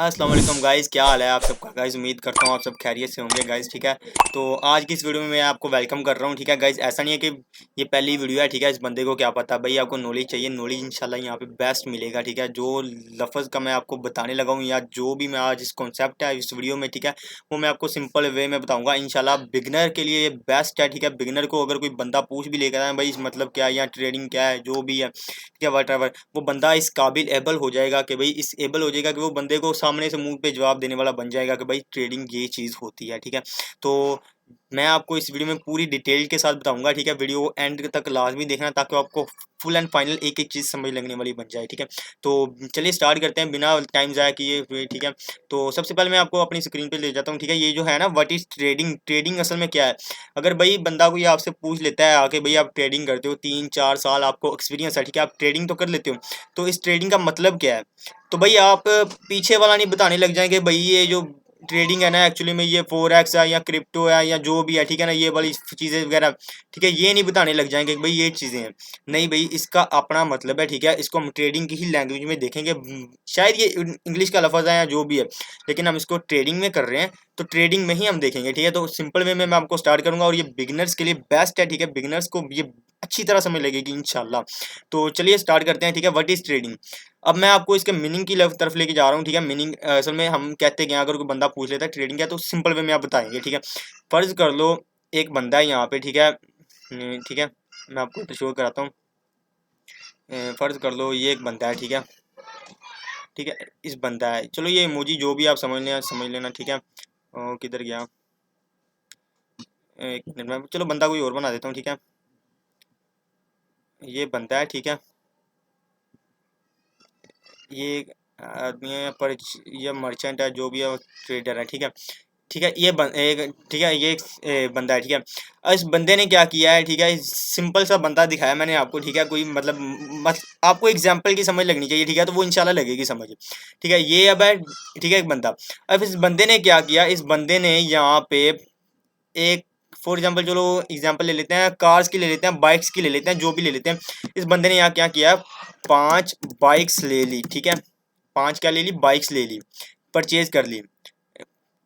अस्सलाम वालेकुम गाइस, क्या हाल है आप सबका गाइस। उम्मीद करता हूँ आप सब खैरियत से होंगे गाइस। ठीक है, तो आज की इस वीडियो में मैं आपको वेलकम कर रहा हूँ। ठीक है गाइस, ऐसा नहीं है कि ये पहली वीडियो है। ठीक है, इस बंदे को क्या पता भाई, आपको नॉलेज चाहिए, नॉलेज इंशाल्लाह यहाँ पे बेस्ट मिलेगा। ठीक है, जो लफ्ज़ का मैं आपको बताने लगा हूँ या जो भी मैं आज इस कॉन्सेप्ट है इस वीडियो में, ठीक है, वो मैं आपको सिंपल वे में बताऊँगा इंशाल्लाह। बिगनर के लिए ये बेस्ट है। ठीक है, बिगनर को अगर कोई बंदा पूछ भी लेकर आए भाई इस मतलब क्या है या ट्रेडिंग क्या है जो भी है, ठीक है, वट एवर, वो बंदा इस काबिल एबल हो जाएगा कि भाई इस एबल हो जाएगा कि वो बंदे को सामने से मुंह पे जवाब देने वाला बन जाएगा कि भाई ट्रेडिंग ये चीज़ होती है। ठीक है, तो मैं आपको इस वीडियो में पूरी डिटेल के साथ बताऊंगा। ठीक है, वीडियो एंड तक लाजमी देखना ताकि आपको फुल एंड फाइनल एक एक चीज़ समझ लगने वाली बन जाए। ठीक है, तो चलिए स्टार्ट करते हैं बिना टाइम ज़ाया किए हुए। ठीक है, तो सबसे पहले मैं आपको अपनी स्क्रीन पे ले जाता हूँ। ठीक है, ये जो है ना व्हाट इज़ ट्रेडिंग, ट्रेडिंग असल में क्या है। अगर भाई बंदा कोई आपसे पूछ लेता है आके भाई आप ट्रेडिंग करते हो, 3-4 साल आपको एक्सपीरियंस है, ठीक है, आप ट्रेडिंग तो कर लेते हो, तो इस ट्रेडिंग का मतलब क्या है। तो भाई आप पीछे वाला नहीं बताने लग जाएंगे भाई ये जो ट्रेडिंग है ना एक्चुअली में ये फोरेक्स है या क्रिप्टो है या जो भी है, ठीक है ना, ये वाली चीज़ें वगैरह, ठीक है, ये नहीं बताने लग जाएंगे कि भाई ये चीज़ें हैं। नहीं भाई, इसका अपना मतलब है। ठीक है, इसको हम ट्रेडिंग की ही लैंग्वेज में देखेंगे। शायद ये इंग्लिश का लफज है या जो भी है, लेकिन हम इसको ट्रेडिंग में कर रहे हैं तो ट्रेडिंग में ही हम देखेंगे। ठीक है, तो सिंपल वे में मैं आपको स्टार्ट करूंगा और ये बिगिनर्स के लिए बेस्ट है। ठीक है, बिगिनर्स को ये अच्छी तरह समझ लगेगी इंशाल्लाह। तो चलिए स्टार्ट करते हैं। ठीक है, व्हाट इज ट्रेडिंग। अब मैं आपको इसके मीनिंग की तरफ लेके जा रहा हूँ। ठीक है, मीनिंग असल में हम कहते हैं अगर कोई बंदा पूछ लेता है ट्रेडिंग क्या, तो सिंपल वे में आप बताएंगे। ठीक है, फर्ज कर लो एक बंदा है यहाँ पे। ठीक है, ठीक है, मैं आपको शो कराता हूँ। फर्ज कर लो ये एक बंदा है। ठीक है, ठीक है, इस बंदा है, चलो ये इमोजी जो भी आप समझ लेना। ठीक है, किधर गया, एक मिनट में, चलो बंदा कोई और बना देता हूँ। ठीक है, ये बंदा है। ठीक है, ये एक आदमी है पर ये मर्चेंट है जो भी है, ट्रेडर है। ठीक है, ठीक है, एक, ठीक है, ये एक बंदा है। ठीक है, अब इस बंदे ने क्या किया है। ठीक है, सिंपल सा बंदा दिखाया मैंने आपको। ठीक है, कोई मतलब आपको एग्जांपल की समझ लगनी चाहिए। ठीक है, तो वो इंशाल्लाह लगेगी समझ। ठीक है, ये अब है। ठीक है, एक बंदा, अब इस बंदे ने क्या किया, इस बंदे ने यहाँ पे एक, फॉर एग्जाम्पल चलो एग्जाम्पल ले लेते हैं, कार्स की ले लेते हैं, बाइक्स की ले लेते हैं, जो भी ले लेते हैं। इस बंदे ने यहाँ क्या किया, 5 बाइक्स ले ली। ठीक है, 5 क्या ले ली, बाइक्स ले ली, परचेज कर ली।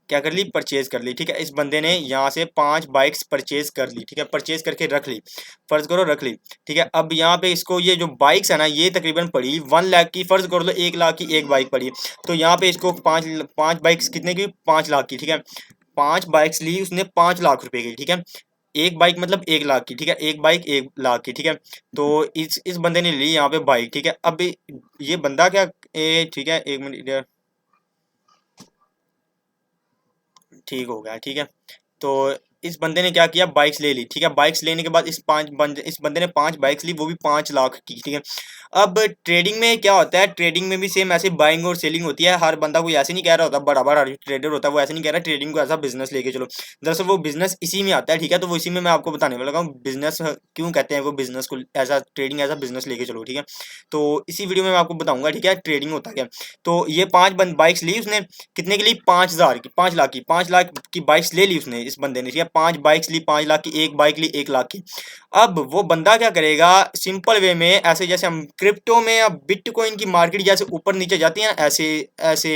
क्या कर ली, परचेज कर ली। ठीक है, इस बंदे ने यहाँ से 5 बाइक्स परचेज कर ली। ठीक है, परचेज करके रख ली, फर्ज करो रख ली। ठीक है, अब यहाँ पे इसको ये जो बाइक्स है ना ये तकरीबन पड़ी 1 लाख की, फर्ज कर लो 1 लाख की एक बाइक पड़ी, तो यहाँ पे इसको पाँच पाँच बाइक्स कितने की, 5 लाख की। ठीक है, 5 बाइक्स ली उसने 5 लाख रुपए की। ठीक है, एक बाइक मतलब 1 लाख की। ठीक है, एक बाइक 1 लाख की। ठीक है, तो इस बंदे ने ली यहाँ पे बाइक। ठीक है, अब ये बंदा क्या, ठीक है, एक मिनट, ठीक हो गया। ठीक है, तो इस बंदे ने क्या किया, बाइक्स ले ली। ठीक है, बाइक्स लेने के बाद इस बंदे ने 5 बाइक्स ली, वो भी 5 लाख की। ठीक है, अब ट्रेडिंग में क्या होता है, ट्रेडिंग में भी सेम ऐसे बाइंग और सेलिंग होती है। हर बंदा कोई ऐसे नहीं कह रहा होता, बड़ा बड़ा ट्रेडर होता है वो ऐसे नहीं कह रहा ट्रेडिंग को ऐसा बिजनेस लेके चलो। दरअसल वो बिजनेस इसी में आता है। ठीक है, तो वो इसी में मैं आपको बताने वाला हूँ बिजनेस क्यों कहते हैं वो बिजनेस को, ऐसा ट्रेडिंग ऐसा बिजनेस लेके चलो। ठीक है, तो इसी वीडियो में मैं आपको बताऊंगा। ठीक है, ट्रेडिंग होता क्या। तो ये 5 बाइक्स ली उसने, कितने के लिए, 5,000 की, 5 लाख की, 5 लाख की बाइक्स ले ली उसने इस बंदे ने। ठीक है, 5 बाइक्स ली 5 लाख की, एक बाइक ली 1 लाख की। अब वो बंदा क्या करेगा, सिंपल वे में ऐसे जैसे हम क्रिप्टो में या बिटकॉइन की मार्केट जैसे ऊपर नीचे जाती है ना, ऐसे ऐसे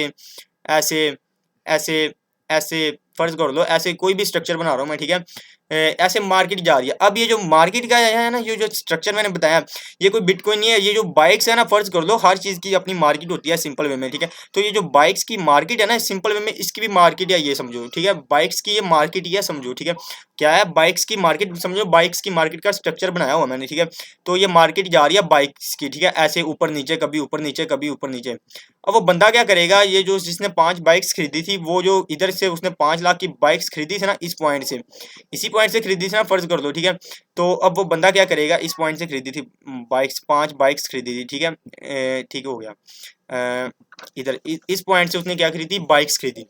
ऐसे ऐसे ऐसे, फर्ज कर लो ऐसे कोई भी स्ट्रक्चर बना रहा हूँ मैं। ठीक है, ऐसे मार्केट जा रही है। अब ये जो मार्केट का है ना, ये जो स्ट्रक्चर मैंने बताया, ये कोई बिटकॉइन नहीं है। ये जो बाइक्स है ना, फर्ज कर लो हर चीज़ की अपनी मार्केट होती है सिंपल वे में। ठीक है, तो ये जो बाइक्स की मार्केट है ना सिंपल वे में, इसकी भी मार्केट है ये समझो। ठीक है, बाइक्स की ये मार्केट ही है समझो। ठीक है, क्या है, बाइक्स की मार्केट समझो, बाइक्स की मार्केट का स्ट्रक्चर बनाया हुआ मैंने। ठीक है, तो ये मार्केट जा रही है बाइक्स की। ठीक है, ऐसे ऊपर नीचे, कभी ऊपर नीचे, कभी ऊपर नीचे। अब वो बंदा क्या करेगा, ये जो जिसने 5 बाइक्स खरीदी थी, वो जो इधर से उसने 5 लाख की बाइक्स खरीदी थी ना, इस पॉइंट से, इसी पॉइंट से खरीदी थी ना, फर्ज कर दो। ठीक है, तो अब वो बंदा क्या करेगा, इस पॉइंट से खरीदी थी बाइक्स, 5 बाइक्स खरीदी थी। ठीक है, ठीक हो गया। इधर इस पॉइंट से उसने क्या खरीदी, बाइक्स खरीदी,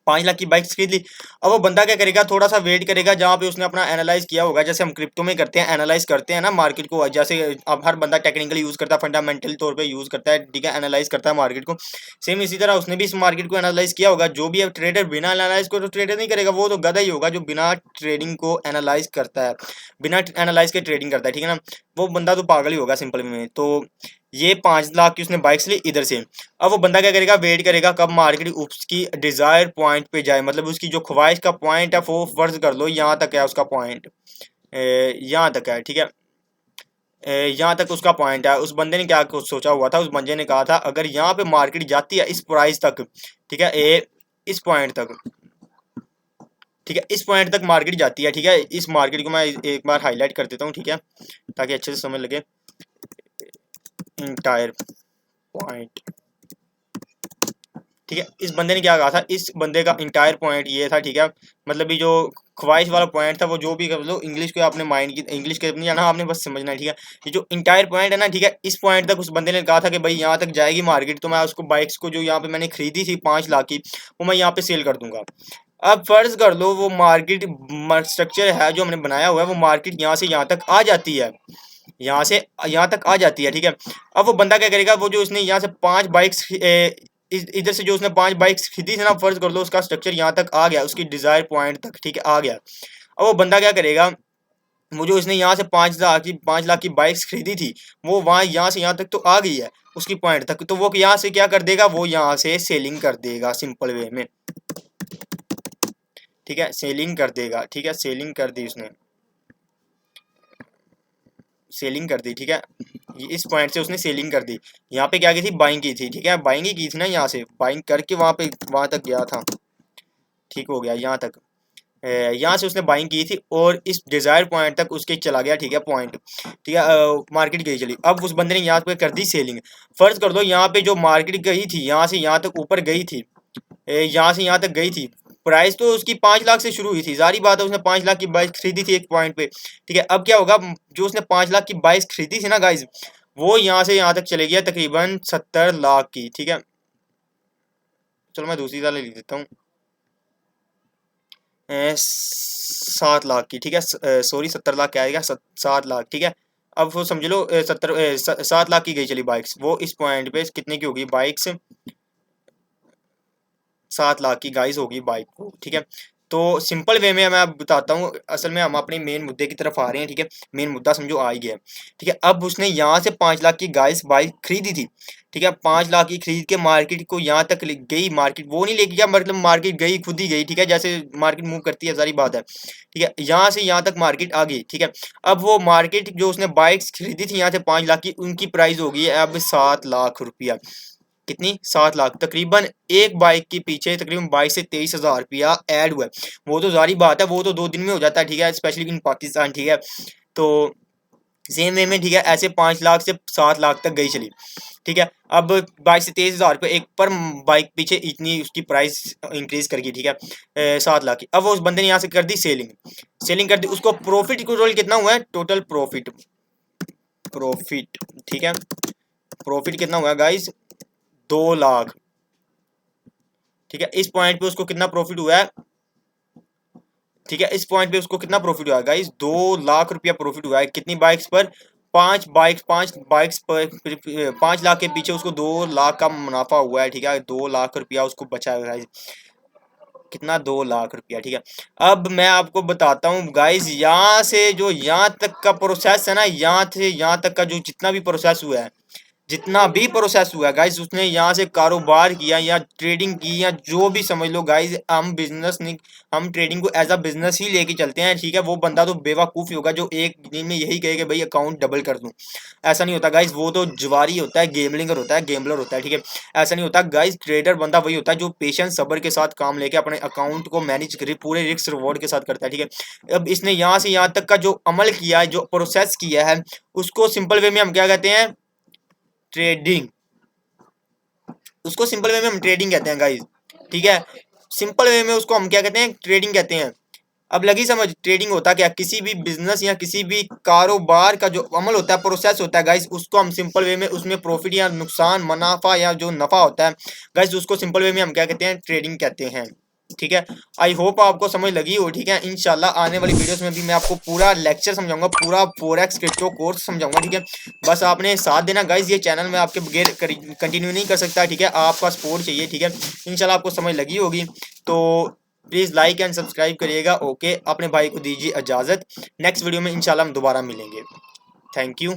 5 लाख की बाइक्स खरीद ली। अब वो बंदा क्या करेगा, थोड़ा सा वेट करेगा जहाँ पे उसने अपना एनालाइज किया होगा, जैसे हम क्रिप्टो में करते हैं, एनालाइज करते हैं ना मार्केट को, जैसे अब हर बंदा टेक्निकली यूज करता है, फंडामेंटल तौर पे यूज करता है। ठीक है, एनालाइज करता है मार्केट को, सेम इसी तरह उसने भी इस मार्केट को एनालाइज किया होगा। जो भी अब ट्रेडर बिना एनालाइज को तो ट्रेडर नहीं करेगा, वो तो गधा ही होगा जो बिना ट्रेडिंग को एनालाइज करता है, बिना एनालाइज के ट्रेडिंग करता है। ठीक है ना, वो बंदा तो पागल ही होगा सिंपल में। तो ये 5 लाख की उसने बाइक्स ली इधर से। अब वो बंदा क्या करेगा, वेट करेगा कब मार्केट उसकी डिजायर पॉइंट पे जाए, मतलब उसकी जो ख्वाहिश का पॉइंट है वो फर्ज कर लो यहाँ तक है उसका पॉइंट, यहाँ तक है, ठीक है, यहाँ तक उसका पॉइंट है। उस बंदे ने क्या कुछ सोचा हुआ था, उस बंदे ने कहा था अगर यहाँ पे मार्केट जाती है इस प्राइस तक, ठीक है, इस पॉइंट तक, ठीक है, इस पॉइंट तक मार्केट जाती है, ठीक है, इस मार्केट को मैं एक बार हाईलाइट कर देता हूँ, ठीक है, ताकि अच्छे से समझ लगे। इंटायर पॉइंट, ठीक है, इस बंदे ने क्या कहा था, इस बंदे का इंटायर पॉइंट ये था, ठीक है, मतलब ये जो ख्वाहिश वाला पॉइंट था वो जो भी कर लो, इंग्लिश को आपने माइंड की, इंग्लिश के नहीं जाना, आपने बस समझना है, ठीक है। ये जो इंटायर पॉइंट है ना, ठीक है, इस पॉइंट तक उस बंदे ने कहा था कि भाई यहाँ तक जाएगी मार्केट तो मैं उसको बाइक्स को जो यहाँ पे मैंने खरीदी थी 5 लाख की, वो मैं यहाँ पे सेल कर दूंगा। अब फर्ज कर लो वो मार्केट स्ट्रक्चर है जो हमने बनाया हुआ है, वो मार्केट यहाँ से यहाँ तक आ जाती है, यहाँ से यहाँ तक आ जाती है, ठीक है। अब वो बंदा क्या करेगा, वो जो उसने यहाँ से 5 बाइक्स इधर से जो उसने 5 बाइक्स खरीदी थी ना, फर्ज कर लो उसका स्ट्रक्चर यहाँ तक आ गया, उसकी डिजायर पॉइंट तक, ठीक है, आ गया। अब वो बंदा क्या करेगा, वो जो उसने यहाँ से 5 लाख की बाइक्स खरीदी थी, वो वहाँ यहाँ से यहाँ तक तो आ गई है उसकी पॉइंट तक, तो वो यहाँ से क्या कर देगा, वो यहाँ से सेलिंग कर देगा सिंपल वे में, ठीक है, सेलिंग कर देगा, ठीक है, सेलिंग कर दी उसने, सेलिंग कर दी, ठीक है, इस पॉइंट से उसने सेलिंग कर दी। यहाँ पे क्या की थी, बाइंग की थी, ठीक है, बाइंग ही की थी ना, यहाँ से बाइंग करके वहाँ तक गया था, ठीक हो गया यहाँ तक, यहाँ से उसने बाइंग की थी और इस डिजायर पॉइंट तक उसके चला गया, ठीक है, पॉइंट, ठीक है, मार्केट गई चली। अब उस बंदे ने यहाँ पे कर दी सेलिंग। फर्ज कर दो यहाँ पे जो मार्केट गई थी यहाँ से यहाँ तक ऊपर गई थी, यहाँ से यहाँ तक गई थी, प्राइस तो उसकी 5 लाख से शुरू हुई थी, सारी बात है, उसने 5 लाख की बाइक खरीदी थी एक पॉइंट पे, ठीक है। अब क्या होगा, जो उसने 5 लाख की बाइक खरीदी थी ना गाइज, वो यहाँ से यहाँ तक चले गया तकरीबन 70 लाख की, ठीक है। चलो मैं दूसरी वाले लिख देता हूँ, 7 लाख की, ठीक है, सॉरी 70 लाख क्या आएगा, 7 लाख, ठीक है। अब वो समझ लो 7 लाख की गई चली बाइक्स, वो इस पॉइंट पे कितने की होगी बाइक्स, 7 लाख की गाइस होगी बाइक को, ठीक है। तो सिंपल वे में मैं अब बताता हूँ, असल में हम अपने मेन मुद्दे की तरफ आ रहे हैं, ठीक है, मेन मुद्दा समझो आ ही गया है, ठीक है। अब उसने यहाँ से 5 लाख की गाइस बाइक खरीदी थी, ठीक है, 5 लाख की खरीद के मार्केट को यहाँ तक गई, मार्केट वो नहीं लेके गया, मतलब मार्केट गई खुद ही गई, ठीक है, जैसे मार्केट मूव करती है सारी बात है, ठीक है, यहाँ से यहाँ तक मार्केट आ गई, ठीक है। अब वो मार्केट जो उसने बाइक्स खरीदी थी यहाँ से 5 लाख की, उनकी प्राइस हो गई है अब 7 लाख रुपया, कितनी, 7 लाख, तकरीबन एक बाइक के पीछे तकरीबन 22 से 23 हज़ार रुपया ऐड हुआ है। वो तो जारी बात है, वो तो 2 दिन में हो जाता है, ठीक है, स्पेशली इन पाकिस्तान, ठीक है। तो सेम वे में, ठीक है, ऐसे 5 लाख से 7 लाख तक गई चली, ठीक है। अब 22 से 23 हज़ार रुपये एक पर बाइक पीछे इतनी उसकी प्राइस इंक्रीज कर गई, ठीक है, 7 लाख की। अब वो उस बंदे ने यहाँ से कर दी सेलिंग, सेलिंग कर दी, उसको प्रॉफिट टोटल कितना हुआ है, टोटल प्रॉफिट, प्रॉफिट, ठीक है, प्रॉफिट कितना हुआ गाइस, 2 लाख, ठीक है। इस पॉइंट पे उसको कितना प्रॉफिट हुआ है, ठीक है, इस पॉइंट पे उसको कितना प्रॉफिट हुआ है गाइस, 2 लाख रुपया प्रॉफिट हुआ है, कितनी बाइक्स पर, 5 बाइक्स पर 5 लाख के पीछे उसको 2 लाख का मुनाफा हुआ है, ठीक है, 2 लाख रुपया उसको बचा है गाइस, कितना, 2 लाख रुपया, ठीक है। अब मैं आपको बताता हूँ गाइस, यहाँ से जो यहाँ तक का प्रोसेस है ना, यहाँ से यहाँ तक का जो जितना भी प्रोसेस हुआ है, जितना भी प्रोसेस हुआ है गाइस, उसने यहाँ से कारोबार किया या ट्रेडिंग की या जो भी समझ लो गाइस, हम बिजनेस नहीं, हम ट्रेडिंग को एज अ बिजनेस ही लेके चलते हैं, ठीक है। वो बंदा तो बेवकूफ़ ही होगा जो एक दिन में यही कहे कि भाई अकाउंट डबल कर दूं, ऐसा नहीं होता गाइस, वो तो जुआरी होता है, गेमलिंगर होता है, गेमलर होता है, ठीक है, ऐसा नहीं होता गाइस। ट्रेडर बंदा वही होता है जो पेशेंस सब्र के साथ काम लेके अपने अकाउंट को मैनेज करे, पूरे रिस्क रिवॉर्ड के साथ करता है, ठीक है। अब इसने यहाँ से यहाँ तक का जो अमल किया है, जो प्रोसेस किया है, उसको सिंपल वे में हम क्या कहते हैं, ट्रेडिंग, उसको सिंपल वे में हम ट्रेडिंग कहते हैं गाइस, ठीक है, सिंपल वे में उसको हम क्या कहते हैं, ट्रेडिंग कहते हैं। अब लगी समझ, ट्रेडिंग होता क्या, किसी भी बिजनेस या किसी भी कारोबार का जो अमल होता है, प्रोसेस होता है गाइस, उसको हम सिंपल वे में उसमें प्रॉफिट या नुकसान, मुनाफा या जो नफा होता है गाइस, उसको सिंपल वे में हम क्या कहते हैं, ट्रेडिंग कहते हैं, ठीक है। आई होप आपको समझ लगी हो, ठीक है। इंशाल्लाह आने वाली वीडियोस में भी मैं आपको पूरा लेक्चर समझाऊंगा, पूरा फोरेक्स क्रिप्टो कोर्स समझाऊंगा, ठीक है। बस आपने साथ देना गाइज, ये चैनल में आपके बगैर कंटिन्यू नहीं कर सकता, ठीक है, आपका सपोर्ट चाहिए, ठीक है। इंशाल्लाह आपको समझ लगी होगी, तो प्लीज़ लाइक एंड सब्सक्राइब करिएगा। ओके, अपने भाई को दीजिए इजाज़त, नेक्स्ट वीडियो में इंशाल्लाह हम दोबारा मिलेंगे। Thank you.